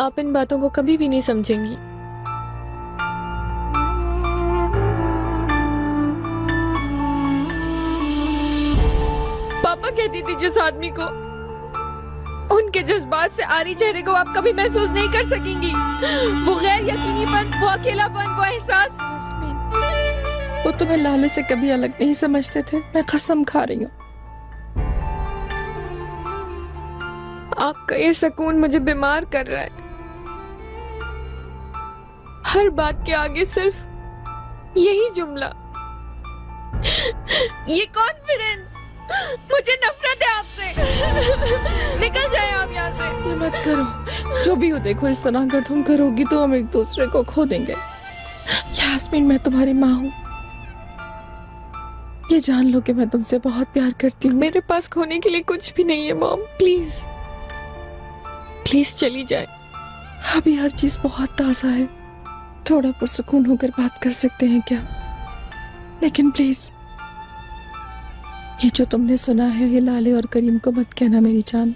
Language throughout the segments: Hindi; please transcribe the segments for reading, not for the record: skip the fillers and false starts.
आप इन बातों को कभी भी नहीं समझेंगी। पापा कहती थी जिस आदमी को, उनके जज्बात से आरी चेहरे को आप कभी महसूस नहीं कर सकेंगी। वो गैर यकीनीपन, वो अकेलापन, वो एहसास। वो तुम्हें लाले से कभी अलग नहीं समझते थे, मैं कसम खा रही हूँ। आपका ये सुकून मुझे बीमार कर रहा है। हर बात के आगे सिर्फ यही जुमला, ये कॉन्फिडेंस। मुझे नफरत है आपसे। निकल जाए आप यहाँ से। ये मत करो, जो भी हो देखो, इस तरह अगर तुम करोगी तो हम एक दूसरे को खो देंगे। यास्मीन, मैं तुम्हारी माँ हूँ, ये जान लो कि मैं तुमसे बहुत प्यार करती हूँ। मेरे पास खोने के लिए कुछ भी नहीं है मॉम, प्लीज प्लीज चली जाए। अभी हर चीज बहुत ताजा है, थोड़ा पुरसुकून होकर बात कर सकते हैं क्या? लेकिन प्लीज ये जो तुमने सुना है ये लाले और करीम को मत कहना मेरी जान,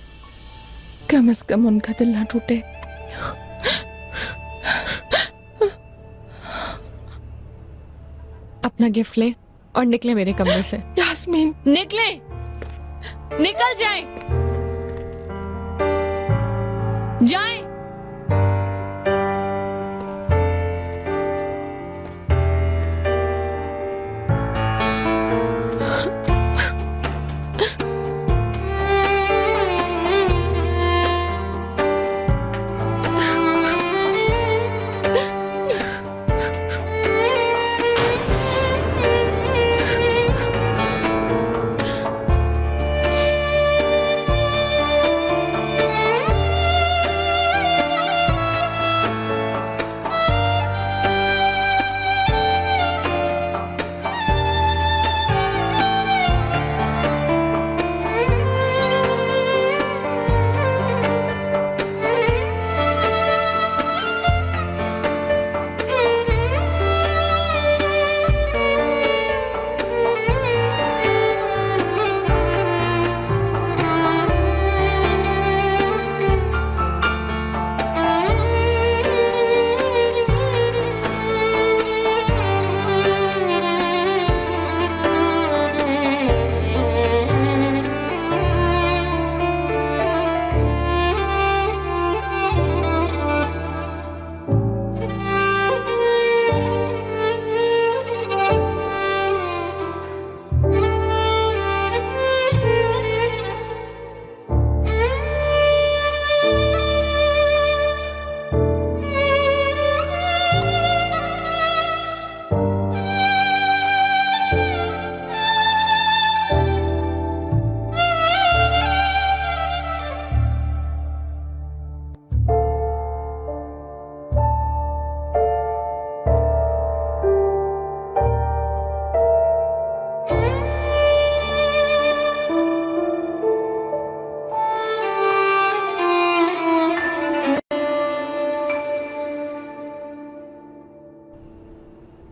कम से कम उनका दिल ना टूटे। अपना गिफ्ट ले और निकले मेरे कमरे से। यास्मीन, निकले, निकल जाए, जाए।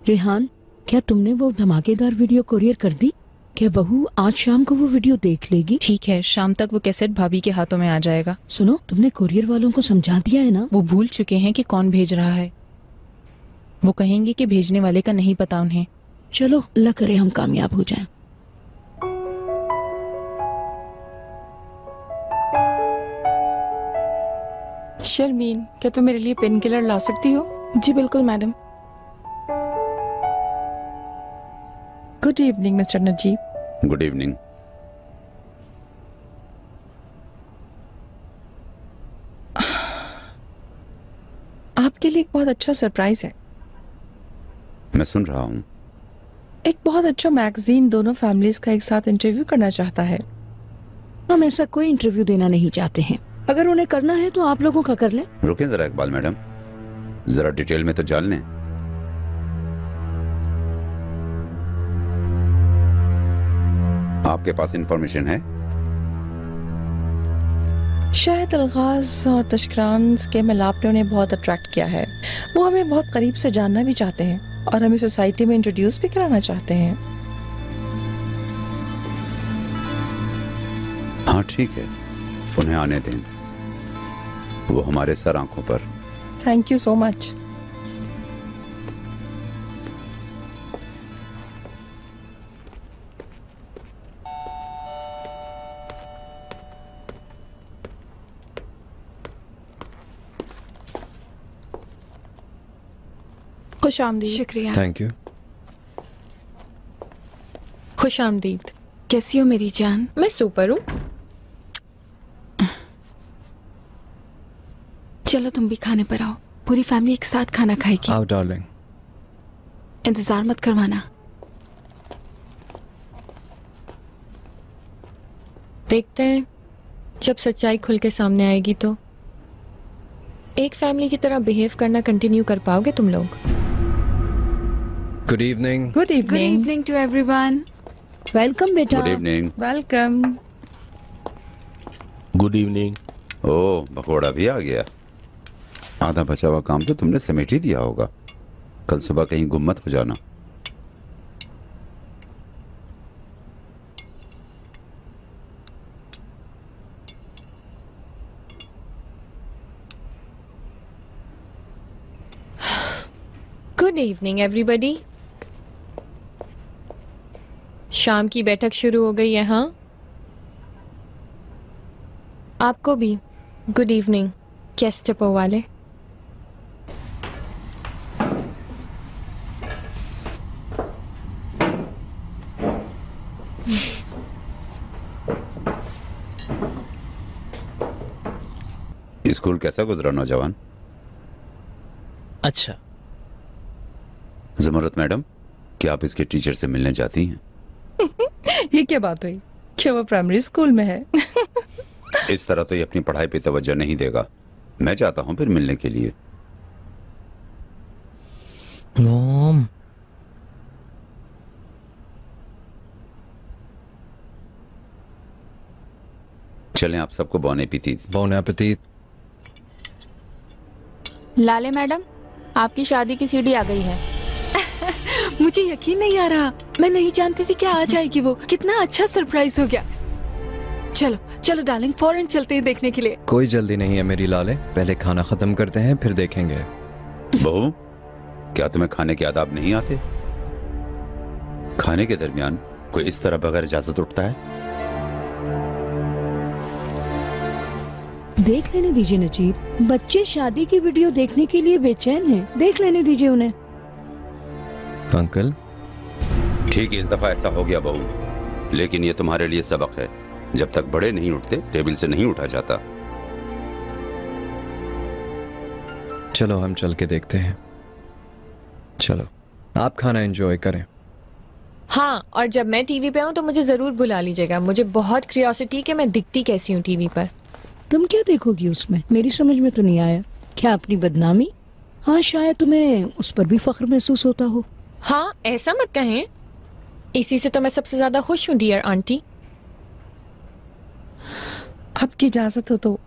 रेहान, क्या तुमने वो धमाकेदार वीडियो कुरियर कर दी? क्या बहू आज शाम को वो वीडियो देख लेगी? ठीक है, शाम तक वो कैसेट भाभी के हाथों में आ जाएगा। सुनो, तुमने कुरियर वालों को समझा दिया है ना? वो भूल चुके हैं कि कौन भेज रहा है। वो कहेंगे कि भेजने वाले का नहीं पता उन्हें। चलो, अल्लाह करे हम कामयाब हो जाएं। शर्मीन, क्या तुम मेरे लिए पेन किलर ला सकती हो? जी बिल्कुल madam. Good evening mister Najeeb. Good evening. आपके लिए एक बहुत अच्छा सरप्राइज है। मैं सुन रहा हूँ। एक बहुत अच्छा मैगजीन दोनों फैमिलीज का एक साथ इंटरव्यू करना चाहता है। हम ऐसा कोई इंटरव्यू देना नहीं चाहते हैं। अगर उन्हें करना है तो आप लोगों का कर लें। रुकें जरा इकबाल मैडम, जरा डिटेल में तो जान लें। आपके पास इंफॉर्मेशन है? शायद अलगाज और तशकरान के मिलाप ने उन्हें बहुत अट्रैक्ट किया है। वो हमें बहुत करीब से जानना भी चाहते हैं और हमें सोसाइटी में इंट्रोड्यूस भी कराना चाहते हैं। हाँ ठीक है, उन्हें आने दें। वो हमारे सर आंखों पर। Thank you so much. खुश आमदीद। शुक्रिया। Thank you. खुश आमदीद। कैसी हो मेरी जान? मैं सुपर हूँ। चलो तुम भी खाने पर आओ, पूरी फैमिली एक साथ खाना खाएगी। आओ डार्लिंग। इंतजार मत करवाना। देखते हैं जब सच्चाई खुल के सामने आएगी तो एक फैमिली की तरह बिहेव करना कंटिन्यू कर पाओगे तुम लोग? Good evening. Good good evening. Evening to everyone. Welcome बेटा। Good evening. Welcome. Good evening. Oh, भगोड़ा भी आ गया। आधा बचा हुआ काम तो तुमने समेट ही दिया होगा। कल सुबह कहीं गुम मत हो जाना। Good evening everybody. शाम की बैठक शुरू हो गई है। हाँ, आपको भी गुड इवनिंग गेस्टपो वाले। स्कूल कैसा गुजरा नौजवान? अच्छा। जमरत मैडम, क्या आप इसके टीचर से मिलने जाती हैं? ये क्या बात हुई? क्या वो प्राइमरी स्कूल में है? इस तरह तो ये अपनी पढ़ाई पे तवज्जो नहीं देगा। मैं जाता हूँ फिर मिलने के लिए। मॉम, चलें, आप सबको बॉन एपेटिट। Bone appétit. लाले मैडम, आपकी शादी की सीडी आ गई है। मुझे यकीन नहीं आ रहा, मैं नहीं जानती थी कि आ जाएगी वो। कितना अच्छा सरप्राइज हो गया। चलो चलो डार्लिंग, फौरन चलते हैं देखने के लिए। कोई जल्दी नहीं है मेरी लाले, पहले खाना खत्म करते हैं फिर देखेंगे। बहू, क्या तुम्हें खाने के आदाब नहीं आते? खाने के दरमियान कोई इस तरह बगैर इजाजत उठता है? देख लेने दीजिए नजीब, बच्चे शादी की वीडियो देखने के लिए बेचैन हैं। देख लेने दीजिए उन्हें। अंकल, ठीक है, इस दफा ऐसा हो गया बहू, लेकिन ये तुम्हारे लिए सबक है। जब तक बड़े नहीं उठते टेबल से नहीं उठा जाता। चलो हम चल के देखते हैं। चलो आप खाना एंजॉय करें। हाँ, और जब मैं टीवी पे आऊँ तो मुझे जरूर बुला लीजिएगा। मुझे बहुत क्यूरियोसिटी कि मैं दिखती कैसी हूँ टीवी पर। तुम क्या देखोगी उसमें? मेरी समझ में तो नहीं आया। क्या अपनी बदनामी? हाँ, शायद तुम्हें उस पर भी फख्र महसूस होता हो। हाँ, ऐसा मत कहें, इसी से तो मैं सबसे ज्यादा खुश हूँ डियर आंटी। आपकी इजाजत हो तो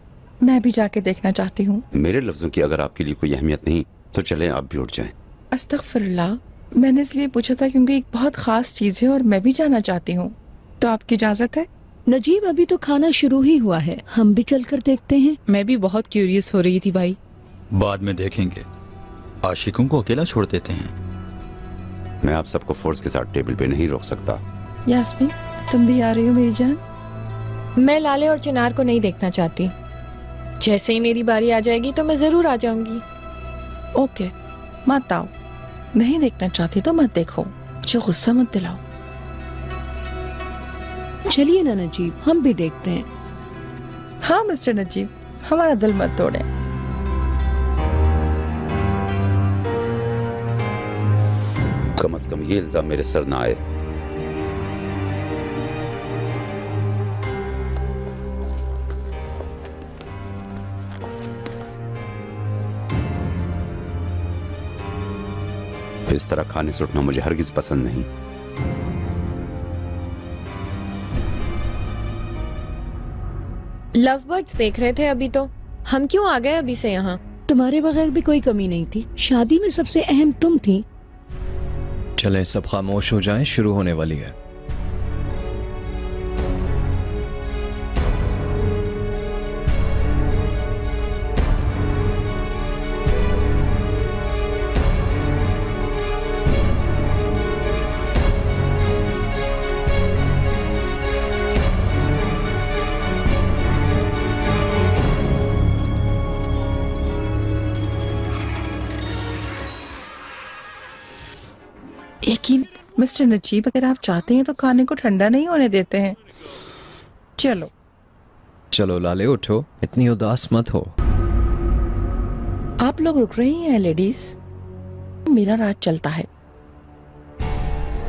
मैं भी जाके देखना चाहती हूँ। मेरे लफ्जों की अगर आपके लिए कोई अहमियत नहीं तो चलें, आप भी उठ जाएं। अस्तगफिरुल्लाह, मैंने इसलिए पूछा था क्योंकि एक बहुत खास चीज है और मैं भी जाना चाहती हूँ। तो आपकी इजाजत है? नजीब, अभी तो खाना शुरू ही हुआ है, हम भी चलकर देखते हैं। मैं भी बहुत क्यूरियस हो रही थी भाई। बाद में देखेंगे, आशिकों को अकेला छोड़ देते हैं। मैं आप सबको फोर्स के साथ टेबल पे नहीं रोक सकता। यास्मीन, तुम भी आ रही हो मेरी जान? मैं लाले और चिनार को नहीं देखना चाहती। जैसे ही मेरी बारी आ जाएगी तो मैं जरूर आ जाऊंगी। ओके, मत आओ। नहीं देखना चाहती तो मत देखो, मुझे गुस्सा मत दिलाओ। चलिए ना नजीब, हम भी देखते हैं। हाँ मिस्टर नजीब, हमारा दिल मत तोड़े। कम से कम ये इल्जाम मेरे सर ना आए। इस तरह खाने से उठना मुझे हरगिज पसंद नहीं। लव बर्ड्स देख रहे थे अभी तो, हम क्यों आ गए अभी से यहाँ? तुम्हारे बगैर भी कोई कमी नहीं थी। शादी में सबसे अहम तुम थी। चलें सब खामोश हो जाएं, शुरू होने वाली है। मिस्टर नजीब, अगर आप चाहते हैं तो खाने को ठंडा नहीं होने देते हैं। चलो चलो लाले, उठो, इतनी उदास मत हो। आप लोग रुक रही हैं लेडीज? मेरा राज चलता है।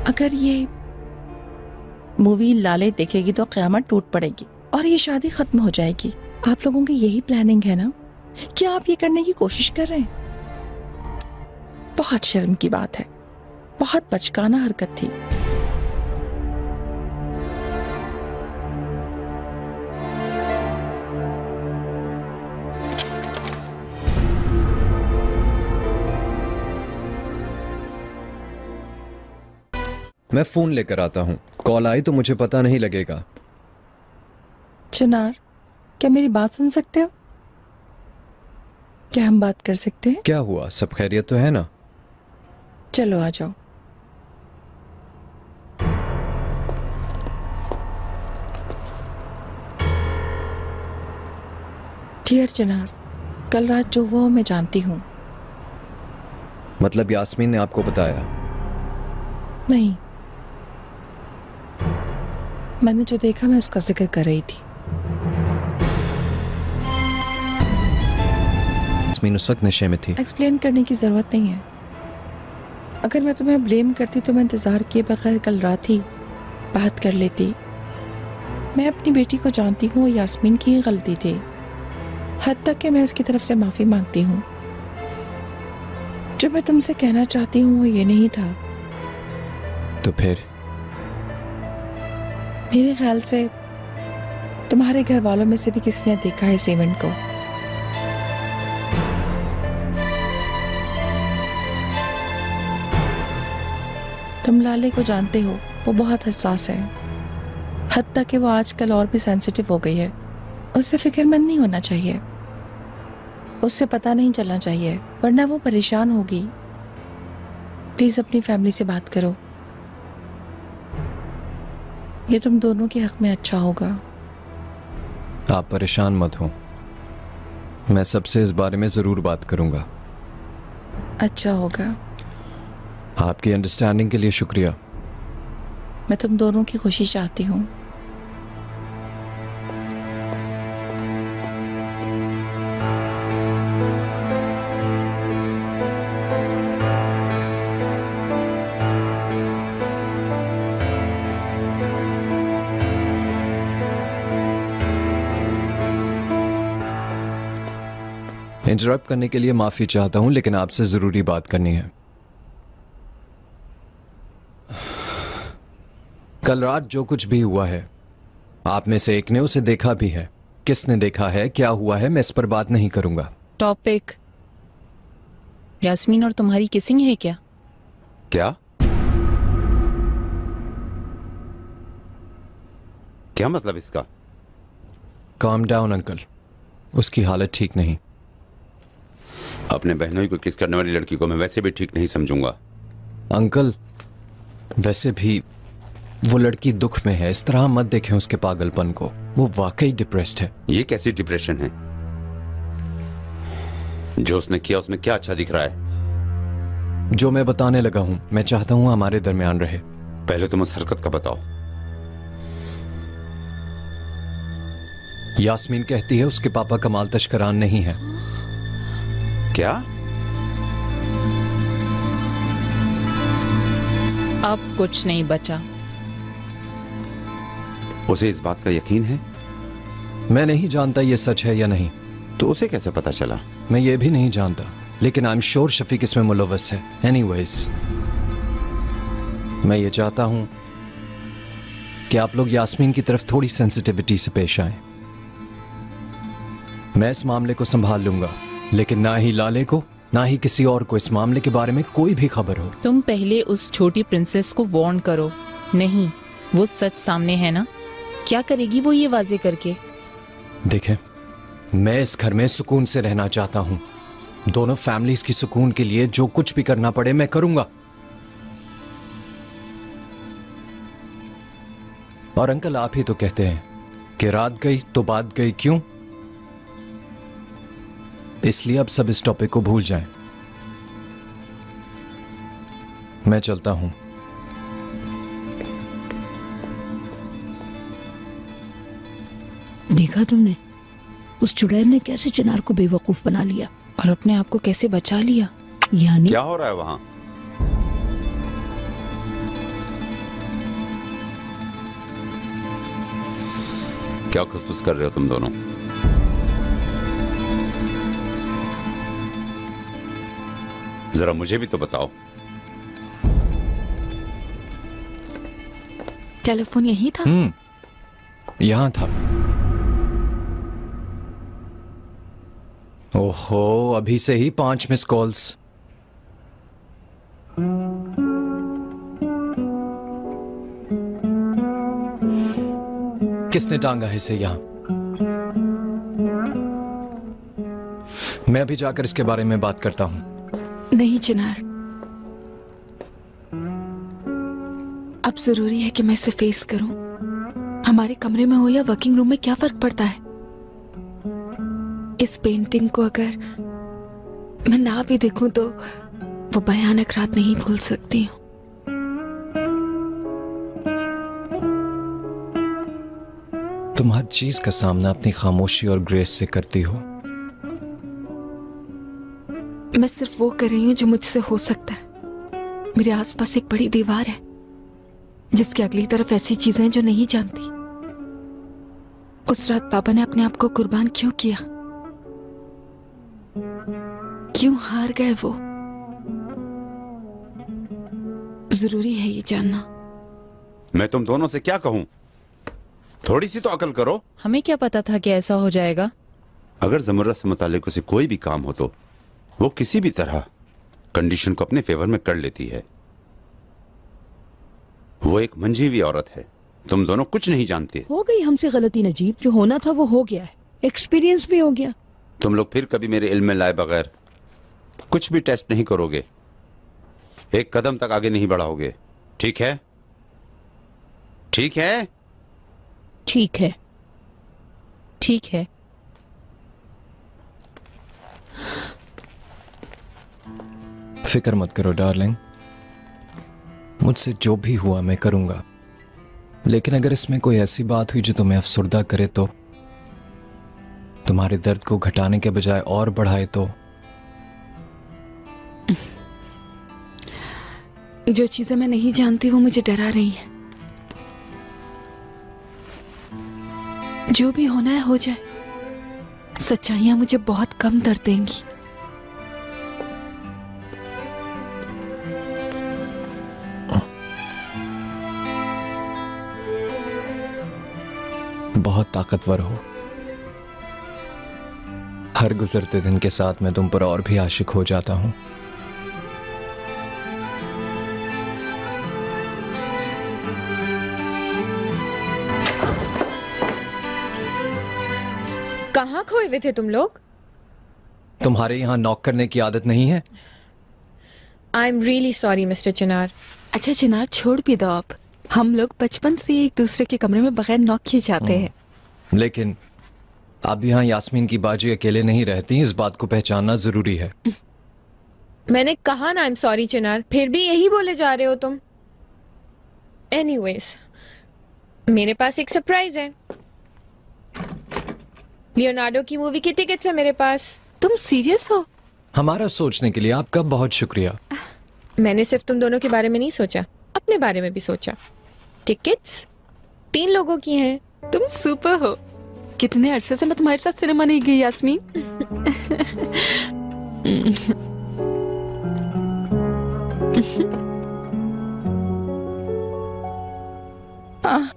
अगर ये मूवी लाले देखेगी तो क़यामत टूट पड़ेगी और ये शादी खत्म हो जाएगी। आप लोगों की यही प्लानिंग है ना? क्या आप ये करने की कोशिश कर रहे हैं? बहुत शर्म की बात है, बहुत बचकाना हरकत थी। मैं फोन लेकर आता हूँ, कॉल आई तो मुझे पता नहीं लगेगा। चिनार, क्या मेरी बात सुन सकते हो? क्या हम बात कर सकते हैं? क्या हुआ, सब खैरियत तो है ना? चलो आ जाओ। डियर चिनार, कल रात जो हुआ मैं जानती हूँ। मतलब यास्मीन ने आपको बताया? नहीं, मैंने जो देखा मैं उसका जिक्र कर रही थी। यास्मीन उस वक्त नशे में थी। एक्सप्लेन करने की जरूरत नहीं है। अगर मैं तुम्हें ब्लेम करती तो मैं इंतजार किए बगैर कल रात ही बात कर लेती। मैं अपनी बेटी को जानती हूँ, यास्मीन की ही गलती थी, हद तक कि मैं उसकी तरफ से माफी मांगती हूँ। जो मैं तुमसे कहना चाहती हूँ वो ये नहीं था। तो फिर? मेरे ख्याल से तुम्हारे घर वालों में से भी किसी ने देखा है इस इवेंट को। तुम लाले को जानते हो, वो बहुत हसास है, हद तक कि वो आजकल और भी सेंसिटिव हो गई है। उससे फिक्रमंद नहीं होना चाहिए, उससे पता नहीं चलना चाहिए, वरना वो परेशान होगी। प्लीज अपनी फैमिली से बात करो, ये तुम दोनों के हक में अच्छा होगा। आप परेशान मत हो, मैं सबसे इस बारे में जरूर बात करूंगा। अच्छा होगा। आपकी अंडरस्टैंडिंग के लिए शुक्रिया। मैं तुम दोनों की खुशी चाहती हूँ। इंटरप्ट करने के लिए माफी चाहता हूं, लेकिन आपसे जरूरी बात करनी है। कल रात जो कुछ भी हुआ है, आप में से एक ने उसे देखा भी है। किसने देखा है, क्या हुआ है, मैं इस पर बात नहीं करूंगा। टॉपिक यास्मीन और तुम्हारी किसिंग है क्या? क्या क्या मतलब इसका? काम डाउन अंकल, उसकी हालत ठीक नहीं। अपने बहनों को किस करने वाली लड़की को मैं वैसे भी ठीक नहीं समझूंगा। अंकल, वैसे भी वो लड़की दुख में है, इस तरह मत देखें उसके पागलपन को। वो वाकई डिप्रेस्ड है। ये कैसी डिप्रेशन है? जो उसने किया उसमें क्या अच्छा दिख रहा है? जो मैं बताने लगा हूं, मैं चाहता हूं हमारे दरमियान रहे। पहले तुम उस हरकत का बताओ। यास्मीन कहती है उसके पापा कमाल तशकरान नहीं है। क्या? अब कुछ नहीं बचा। उसे इस बात का यकीन है? मैं नहीं जानता ये सच है या नहीं। तो उसे कैसे पता चला? मैं ये भी नहीं जानता, लेकिन आई एम श्योर शफीक इसमें मुलव्वस है। एनीवेज, मैं ये चाहता हूं कि आप लोग यास्मीन की तरफ थोड़ी सेंसिटिविटी से पेश आएं। मैं इस मामले को संभाल लूंगा, लेकिन ना ही लाले को, ना ही किसी और को इस मामले के बारे में कोई भी खबर हो। तुम पहले उस छोटी प्रिंसेस को वार्न करो। नहीं, वो सच सामने है ना। क्या करेगी वो ये वाजे करके? देखें, मैं इस घर में सुकून से रहना चाहता हूं। दोनों फैमिलीज की सुकून के लिए जो कुछ भी करना पड़े मैं करूंगा। और अंकल, आप ही तो कहते हैं कि रात गई तो बात गई। क्यों? इसलिए अब सब इस टॉपिक को भूल जाएं। मैं चलता हूं। देखा तुमने उस चुड़ैल ने कैसे चिनार को बेवकूफ बना लिया और अपने आप को कैसे बचा लिया। यानी क्या हो रहा है वहां? क्या खुसफुस कर रहे हो तुम दोनों? जरा मुझे भी तो बताओ। टेलीफोन यही था? यहाँ था। ओहो, अभी से ही 5 मिस कॉल्स। किसने टांगा है इसे यहाँ? मैं अभी जाकर इसके बारे में बात करता हूँ। नहीं चिनार, अब जरूरी है कि मैं इसे फेस करूं। हमारे कमरे में हो या वर्किंग रूम में क्या फर्क पड़ता है? इस पेंटिंग को अगर मैं ना भी देखूं तो वो भयानक रात नहीं भूल सकती हूँ। तुम हर चीज का सामना अपनी खामोशी और ग्रेस से करती हो। मैं सिर्फ वो कर रही हूँ जो मुझसे हो सकता है। मेरे आसपास एक बड़ी दीवार है जिसके अगली तरफ ऐसी चीजें हैं जो नहीं जानती। उस रात पापा ने अपने आप को कुर्बान क्यों किया? क्यों हार गए वो? जरूरी है ये जानना। मैं तुम दोनों से क्या कहूं? थोड़ी सी तो अकल करो। हमें क्या पता था कि ऐसा हो जाएगा। अगर ज़मुर्रा से मुताल्लिक उसे कोई भी काम हो तो वो किसी भी तरह कंडीशन को अपने फेवर में कर लेती है। वो एक मंझी हुई औरत है। तुम दोनों कुछ नहीं जानते। हो गई हमसे गलती नजीब, जो होना था वो हो गया है। एक्सपीरियंस भी हो गया। तुम लोग फिर कभी मेरे इल्म में लाए बगैर कुछ भी टेस्ट नहीं करोगे, एक कदम तक आगे नहीं बढ़ाओगे। ठीक है? ठीक है? ठीक है। ठीक है। फिक्र मत करो डार्लिंग, मुझसे जो भी हुआ मैं करूंगा। लेकिन अगर इसमें कोई ऐसी बात हुई जो तुम्हें अफसुर्दा करे, तो तुम्हारे दर्द को घटाने के बजाय और बढ़ाए, तो जो चीजें मैं नहीं जानती वो मुझे डरा रही हैं। जो भी होना है हो जाए। सच्चाइयां मुझे बहुत कम दर्द देंगी। बहुत ताकतवर हो। हर गुजरते दिन के साथ मैं तुम पर और भी आशिक हो जाता हूं। कहाँ खोए हुए थे तुम लोग? तुम्हारे यहां नॉक करने की आदत नहीं है? I am really sorry mister Chinar. अच्छा चिनार, छोड़ भी दो आप। हम लोग बचपन से एक दूसरे के कमरे में बगैर नॉक किए जाते हैं। लेकिन अब यहाँ यास्मीन की बाजी अकेले नहीं रहती, इस बात को पहचानना जरूरी है। मैंने कहा ना आई एम सॉरी चिनार, फिर भी यही बोले जा रहे हो तुम। एनीवेज, मेरे पास एक सरप्राइज है। लियोनार्डो की मूवी की टिकट्स है मेरे पास। तुम सीरियस हो? हमारा सोचने के लिए आपका बहुत शुक्रिया। मैंने सिर्फ तुम दोनों के बारे में नहीं सोचा, अपने बारे में भी सोचा। टिकट्स 3 लोगों की हैं। तुम सुपर हो। कितने अरसे से मैं तुम्हारे साथ सिनेमा नहीं गई यास्मीन।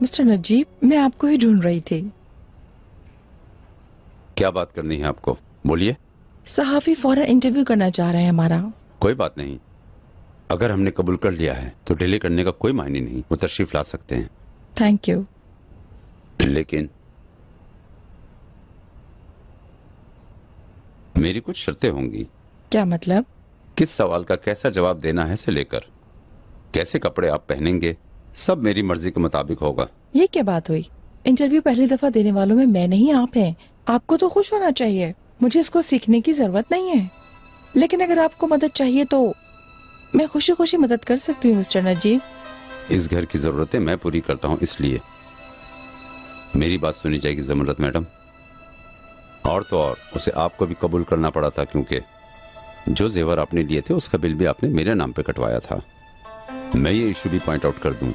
मिस्टर नजीब, मैं आपको ही ढूंढ रही थी। क्या बात करनी है आपको? बोलिए। सहाफी फौरन इंटरव्यू करना चाह रहे हैं हमारा। कोई बात नहीं, अगर हमने कबूल कर लिया है तो डिले करने का कोई मायने नहीं। वो तशरीफ ला सकते हैं। Thank you. लेकिन मेरी कुछ शर्तें होंगी। क्या मतलब? किस सवाल का कैसा जवाब देना है से लेकर कैसे कपड़े आप पहनेंगे, सब मेरी मर्जी के मुताबिक होगा। ये क्या बात हुई? इंटरव्यू पहली दफा देने वालों में मैं नहीं, आप हैं। आपको तो खुश होना चाहिए। मुझे इसको सीखने की जरूरत नहीं है। लेकिन अगर आपको मदद चाहिए तो मैं खुशी खुशी मदद कर सकती हूँ मिस्टर नजीब। इस घर की जरूरतें मैं पूरी करता हूँ, इसलिए मेरी बात सुनी जाएगी जमरत मैडम। और तो और उसे आपको भी कबूल करना पड़ा था, क्योंकि जो जेवर आपने लिए थे उसका बिल भी आपने मेरे नाम पे कटवाया था। मैं ये इशू भी पॉइंट आउट कर दूं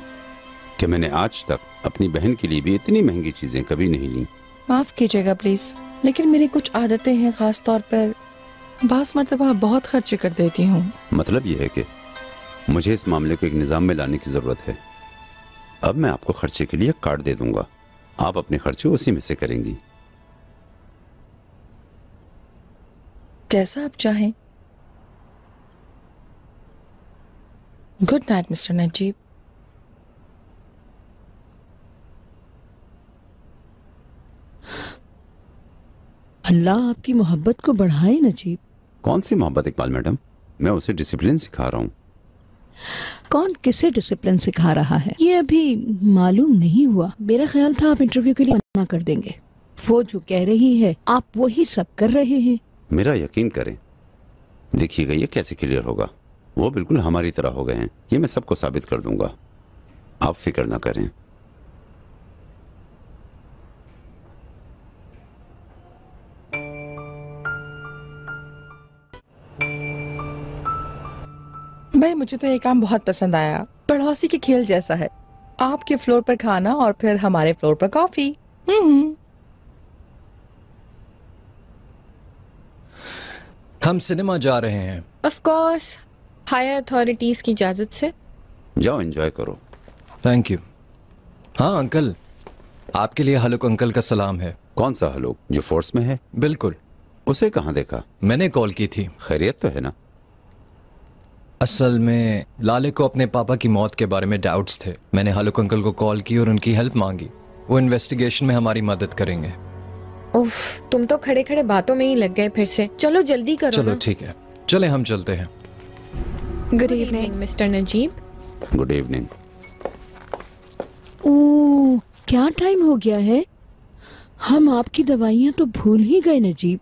कि मैंने आज तक अपनी बहन के लिए भी इतनी महंगी चीजें कभी नहीं ली। माफ कीजिएगा प्लीज, लेकिन मेरी कुछ आदतें हैं, खास तौर पर बास मर्तबा बहुत खर्चे कर देती हूँ। मतलब ये है कि मुझे इस मामले को एक निजाम में लाने की जरूरत है। अब मैं आपको खर्चे के लिए कार्ड दे दूंगा, आप अपने खर्चे उसी में से करेंगी। जैसा आप चाहें। Good night mister Najeeb. Allah आपकी मोहब्बत को बढ़ाए नजीब। कौन सी मोहब्बत इकबाल मैडम? मैं उसे डिसिप्लिन सिखा रहा हूँ। कौन किसे डिसिप्लिन सिखा रहा है ये अभी मालूम नहीं हुआ। मेरा ख्याल था आप इंटरव्यू के लिए मना कर देंगे। वो जो कह रही है आप वही सब कर रहे हैं। मेरा यकीन करें, देखिएगा ये कैसे क्लियर होगा। वो बिल्कुल हमारी तरह हो गए हैं, ये मैं सबको साबित कर दूंगा। आप फिक्र ना करें। भाई मुझे तो ये काम बहुत पसंद आया, पड़ोसी के खेल जैसा है। आपके फ्लोर पर खाना और फिर हमारे फ्लोर पर कॉफी। हम सिनेमा जा रहे हैं। ऑफ कोर्स, हायर अथॉरिटीज की इजाजत से। जाओ एंजॉय करो। Thank you. हाँ अंकल, आपके लिए हलुक अंकल का सलाम है। कौन सा हलुक? जो फोर्स में है? बिल्कुल। उसे कहाँ देखा? मैंने कॉल की थी। खैरियत तो है ना? असल में लाले को अपने पापा की मौत के बारे में डाउट्स थे। मैंने हलुक अंकल को कॉल की और उनकी हेल्प मांगी। वो इन्वेस्टिगेशन में हमारी मदद करेंगे। उफ, तुम तो खड़े खड़े बातों में ही लग गए फिर से। चलो जल्दी करो। चलो ठीक है, चले हम चलते हैं। Good evening mister Najeeb. Good evening. Oh, क्या टाइम हो गया है। हम आपकी दवाइयाँ तो भूल ही गए नजीब।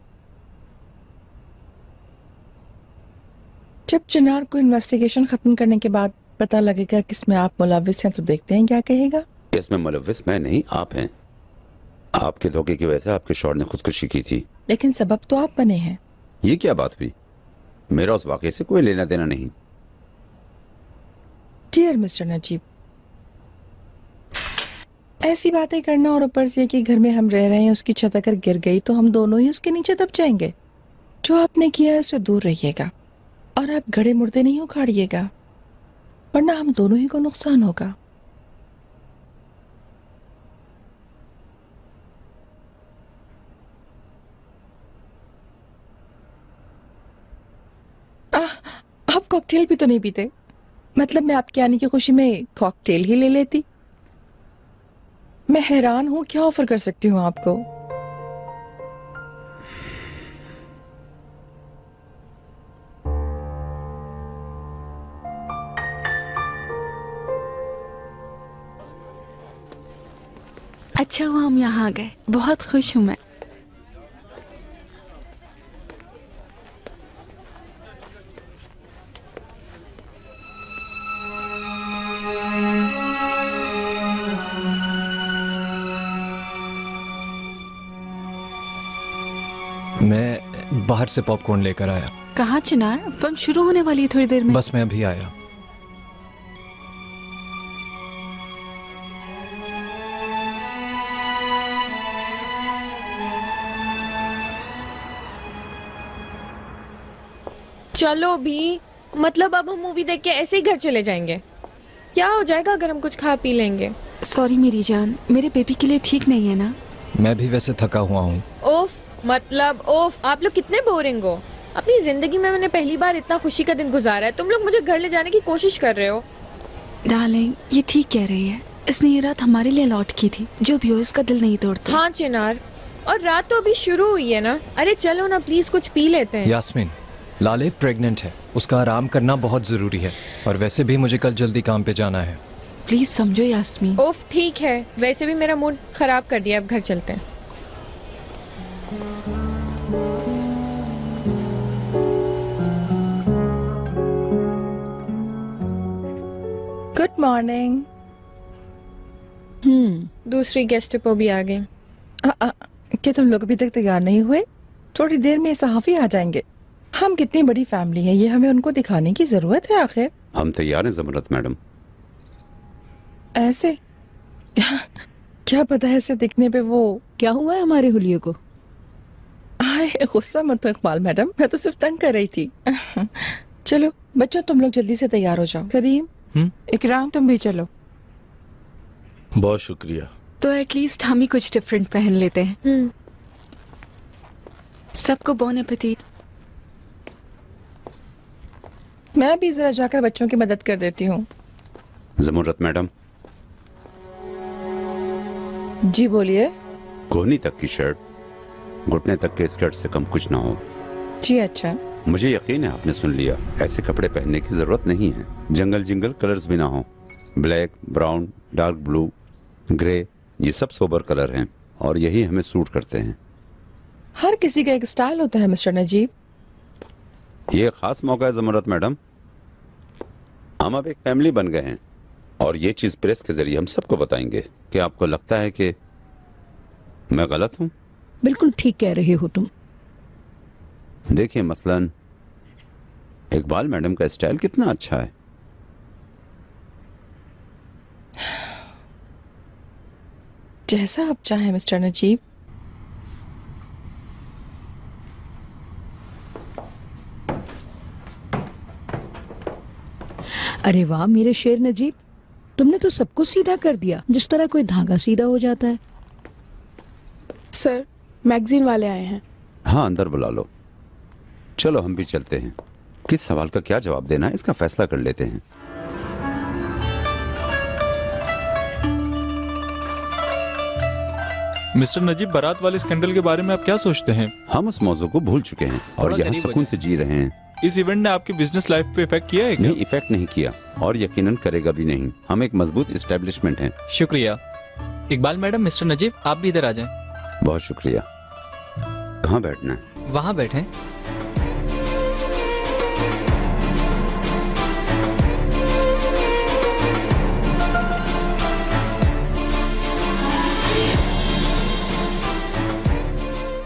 जब चिनार को इन्वेस्टिगेशन खत्म करने के बाद पता लगेगा कि इसमें आप मुलविस हैं तो देखते हैं क्या कहेगा। इसमें मुलविस मैं नहीं, आप हैं। आपके धोखे की वजह से आपके शौहर ने खुदकुशी की थी। लेकिन सबब तो आप बने हैं। ये क्या बात हुई? मेरा उस वाकये से कोई लेना देना नहीं। डियर मिस्टर नजीब, ऐसी बातें करना और ऊपर से कि घर में हम रह रहे हैं उसकी छत अगर गिर गई तो हम दोनों ही उसके नीचे दब जाएंगे। जो आपने किया है उससे दूर रहिएगा और आप गड़े मुर्दे नहीं उखाड़िएगा, वरना हम दोनों ही को नुकसान होगा। आप कॉकटेल भी तो नहीं पीते? मतलब मैं आपके आने की खुशी में कॉकटेल ही ले लेती। मैं हैरान हूं, क्या ऑफर कर सकती हूँ आपको? अच्छा हुआ हम यहाँ आ गए, बहुत खुश हूँ मैं। मैं बाहर से पॉपकॉर्न लेकर आया। कहाँ चिनार? फिल्म शुरू होने वाली है थोड़ी देर में। बस मैं अभी आया। चलो भी, मतलब अब हम मूवी देख के ऐसे ही घर चले जाएंगे? क्या हो जाएगा अगर हम कुछ खा पी लेंगे? सॉरी मेरी जान, मेरे बेबी के लिए ठीक नहीं है ना। मैं भी वैसे थका हुआ हूँ। ओफ, मतलब ओफ, आप लोग कितने बोरिंग हो। अपनी जिंदगी में मैंने पहली बार इतना खुशी का दिन गुजारा है, तुम लोग मुझे घर ले जाने की कोशिश कर रहे हो। डार्लिंग, ये ठीक कह रही है। इसने ये रात हमारे लिए लौट की थी। जो भी हो, इसका दिल नहीं तोड़ता। हाँ चिनार, और रात तो अभी शुरू हुई है ना। अरे चलो ना प्लीज, कुछ पी लेते हैं। यास्मीन, लाले प्रेग्नेंट है, उसका आराम करना बहुत जरूरी है। और वैसे भी मुझे कल जल्दी काम पे जाना है। प्लीज समझो यास्मीन। ओफ ठीक है, वैसे भी मेरा मूड खराब कर दिया, अब घर चलते हैं। Good morning. दूसरी गेस्ट पर भी आ गए। क्या तुम लोग अभी तक तैयार नहीं हुए? थोड़ी देर में सहाफी आ जाएंगे। हम कितनी बड़ी फैमिली है, ये हमें उनको दिखाने की जरूरत है। आखिर हम तैयार हैं ज़मरत मैडम। ऐसे क्या पता है, ऐसे दिखने पे वो क्या हुआ है हमारे हुलिये को? आए, गुस्सा मत हो इकबाल मैडम, मैं तो सिर्फ तंग कर रही थी। चलो बच्चों, तुम लोग जल्दी से तैयार हो जाओ। करीम, इकराम, तुम भी चलो। बहुत शुक्रिया। तो एटलीस्ट हम ही कुछ डिफरेंट पहन लेते हैं। सबको बोन एपेटीट। मैं भी जरा जाकर बच्चों की मदद कर देती हूँ। ज़मरत मैडम, जी बोलिए। कोहनी तक की शर्ट, घुटने तक के स्कर्ट से कम कुछ ना हो। जी अच्छा। मुझे यकीन है आपने सुन लिया। ऐसे कपड़े पहनने की जरूरत नहीं है। जंगल जिंगल कलर्स भी ना हो। Black, brown, dark blue, grey, ये सब सोबर कलर हैं और यही हमें सूट करते हैं। हर किसी का एक स्टाइल होता है मिस्टर नजीब। ये खास मौका है ज़मरत मैडम। हम अब एक फैमिली बन गए हैं और ये चीज प्रेस के जरिए हम सबको बताएंगे। क्या आपको लगता है कि मैं गलत हूं? बिल्कुल ठीक कह रहे हो तुम। देखिए मसलन इकबाल मैडम का स्टाइल कितना अच्छा है। जैसा आप चाहें मिस्टर नजीब। अरे वाह मेरे शेर नजीब, तुमने तो सबको सीधा कर दिया, जिस तरह कोई धागा सीधा हो जाता है। सर, मैगजीन वाले आए हैं। हाँ, अंदर बुला लो। चलो हम भी चलते हैं। किस सवाल का क्या जवाब देना है इसका फैसला कर लेते हैं। मिस्टर नजीब, बारात वाले स्कैंडल के बारे में आप क्या सोचते हैं? हम उस मौजू को भूल चुके हैं और यहाँ सुकून से जी रहे हैं। इस इवेंट ने आपकी बिजनेस लाइफ पे इफेक्ट किया है क्या? नहीं, इफेक्ट नहीं किया और यकीनन करेगा भी नहीं। हम एक मजबूत एस्टेब्लिशमेंट हैं। शुक्रिया। इकबाल मैडम, मिस्टर नजीब आप भी इधर आ जाएं। बहुत शुक्रिया। कहाँ बैठना है? वहाँ बैठें।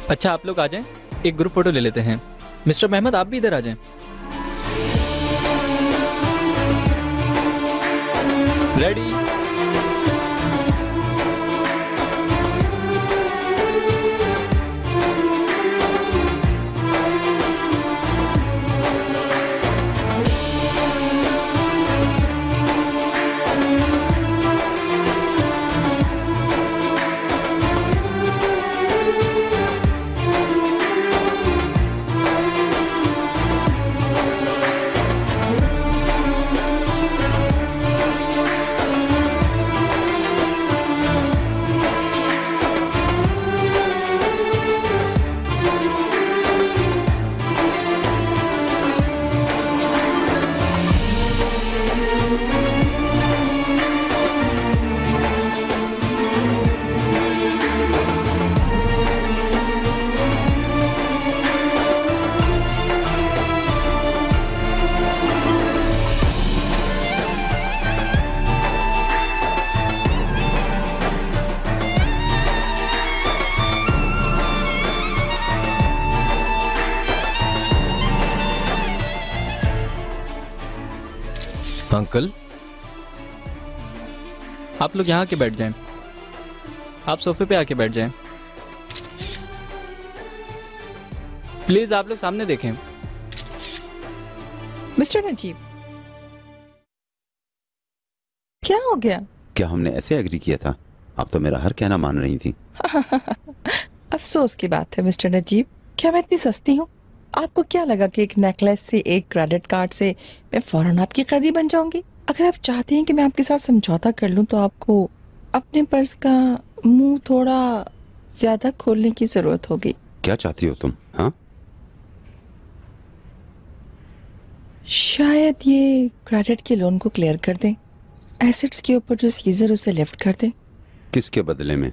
अच्छा आप लोग आ जाएं, एक ग्रुप फोटो ले लेते हैं। मिस्टर मेहमद आप भी इधर आ जाएं। रेडी? अंकल, आप लोग यहाँ आके बैठ जाएं। आप सोफे पे आके बैठ जाएं। प्लीज आप लोग सामने देखें। मिस्टर नजीब, क्या हो गया? क्या हमने ऐसे एग्री किया था? आप तो मेरा हर कहना मान रही थी। अफसोस की बात है मिस्टर नजीब। क्या मैं इतनी सस्ती हूँ? आपको क्या लगा कि एक नेकलेस से, एक क्रेडिट कार्ड से मैं फौरन आपकी कैदी बन जाऊंगी? अगर आप चाहते हैं कि मैं आपके साथ समझौता कर लूं तो आपको अपने पर्स का मुंह थोड़ा ज्यादा खोलने की जरूरत होगी। क्या चाहती हो तुम? हाँ, शायद ये क्रेडिट के लोन को क्लियर कर दें, एसेट्स के ऊपर जो सीजर उसे लिफ्ट कर दें। किसके बदले में?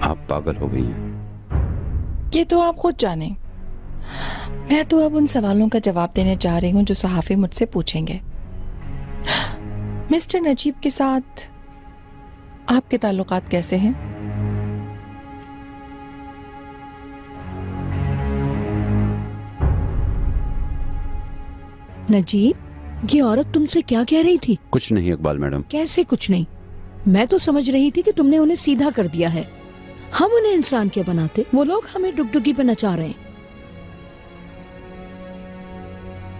आप पागल हो गई हैं। ये तो आप खुद जाने। मैं तो अब उन सवालों का जवाब देने जा रही हूँ जो सहाफी मुझसे पूछेंगे। मिस्टर नजीब के साथ आपके ताल्लुकात कैसे हैं? नजीब, ये औरत तुमसे क्या कह रही थी? कुछ नहीं इकबाल मैडम। कैसे कुछ नहीं? मैं तो समझ रही थी कि तुमने उन्हें सीधा कर दिया है। हम उन्हें इंसान क्या बनाते, वो लोग हमें डुगडुगी पे नचा रहे हैं।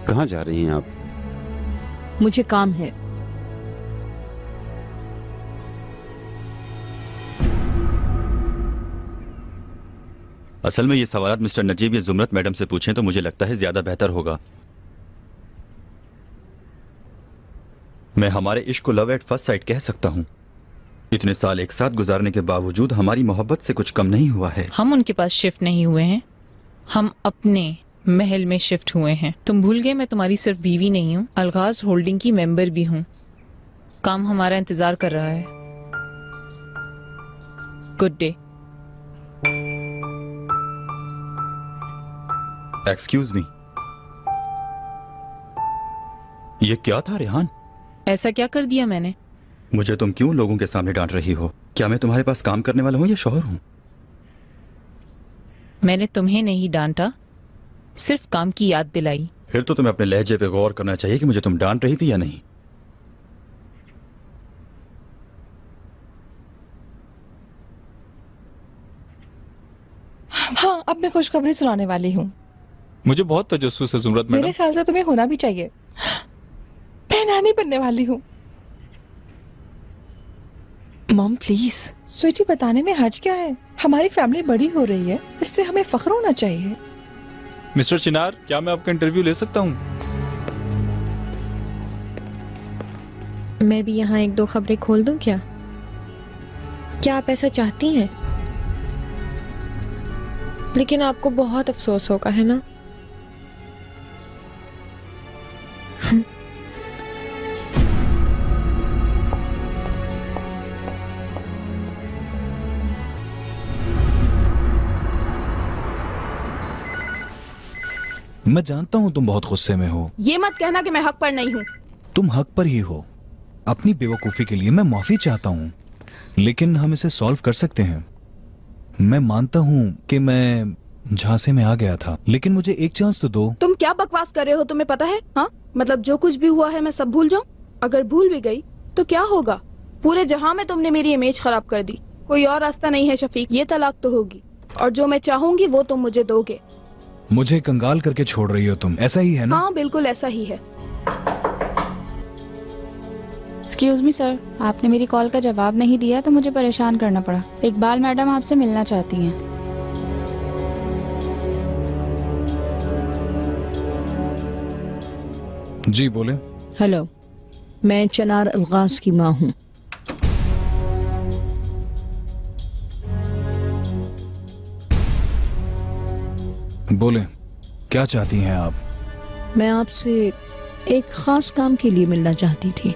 कहाँ जा रही हैं आप? मुझे काम है। असल में ये सवालात मिस्टर नजीब या जुमरत मैडम से पूछें तो मुझे लगता है ज्यादा बेहतर होगा। मैं हमारे इश्क को लव एट फर्स्ट साइट कह सकता हूँ। इतने साल एक साथ गुजारने के बावजूद हमारी मोहब्बत से कुछ कम नहीं हुआ है। हम उनके पास शिफ्ट नहीं हुए हैं, हम अपने महल में शिफ्ट हुए हैं। तुम भूल गए मैं तुम्हारी सिर्फ बीवी नहीं हूँ, अलगाज होल्डिंग की मेंबर भी हूँ। काम हमारा इंतजार कर रहा है। Good day. एक्सक्यूज मी, ये क्या था रेहान? ऐसा क्या कर दिया मैंने? मुझे तुम क्यों लोगों के सामने डांट रही हो? क्या मैं तुम्हारे पास काम करने वाला हूँ या शौहर हूँ? मैंने तुम्हें नहीं डांटा, सिर्फ काम की याद दिलाई। फिर तो तुम्हें अपने लहजे पे गौर करना चाहिए कि मुझे तुम डांट रही थी या नहीं। हाँ, अब मैं खुशखबरी सुनाने वाली हूँ। मुझे बहुत तजस्सुस है जुमरत मैडम। मेरे ख्याल से तुम्हें होना भी चाहिए। मैं नानी बनने वाली हूँ। Mom please. स्वीटी, बताने में हर्ज क्या है? हमारी फैमिली बड़ी हो रही है, इससे हमें फख्र होना चाहिए। मिस्टर चिनार, क्या मैं आपका इंटरव्यू ले सकता हूँ? मैं भी यहाँ एक दो खबरें खोल दूं क्या? क्या आप ऐसा चाहती हैं? लेकिन आपको बहुत अफसोस होगा, है ना? मैं जानता हूं तुम बहुत गुस्से में हो। ये मत कहना कि मैं हक पर नहीं हूँ। तुम हक पर ही हो। अपनी बेवकूफी के लिए मैं माफी चाहता हूँ, लेकिन हम इसे सॉल्व कर सकते हैं। मैं मानता हूँ कि मैं झांसे में आ गया था, लेकिन मुझे एक चांस तो दो। तुम क्या बकवास कर रहे हो? तुम्हें पता है? हाँ, मतलब जो कुछ भी हुआ है मैं सब भूल जाऊँ? अगर भूल भी गई तो क्या होगा? पूरे जहां में तुमने मेरी इमेज खराब कर दी। कोई और रास्ता नहीं है शफीक, ये तलाक तो होगी, और जो मैं चाहूंगी वो तुम मुझे दोगे। मुझे कंगाल करके छोड़ रही हो तुम, ऐसा ही है ना? हाँ बिल्कुल ऐसा ही है। एक्सक्यूज मी सर, आपने मेरी कॉल का जवाब नहीं दिया तो मुझे परेशान करना पड़ा। इकबाल मैडम आपसे मिलना चाहती हैं। जी बोले। हेलो, मैं चनार अलगाज की माँ हूँ। बोले, क्या चाहती हैं आप? मैं आपसे एक खास काम के लिए मिलना चाहती थी।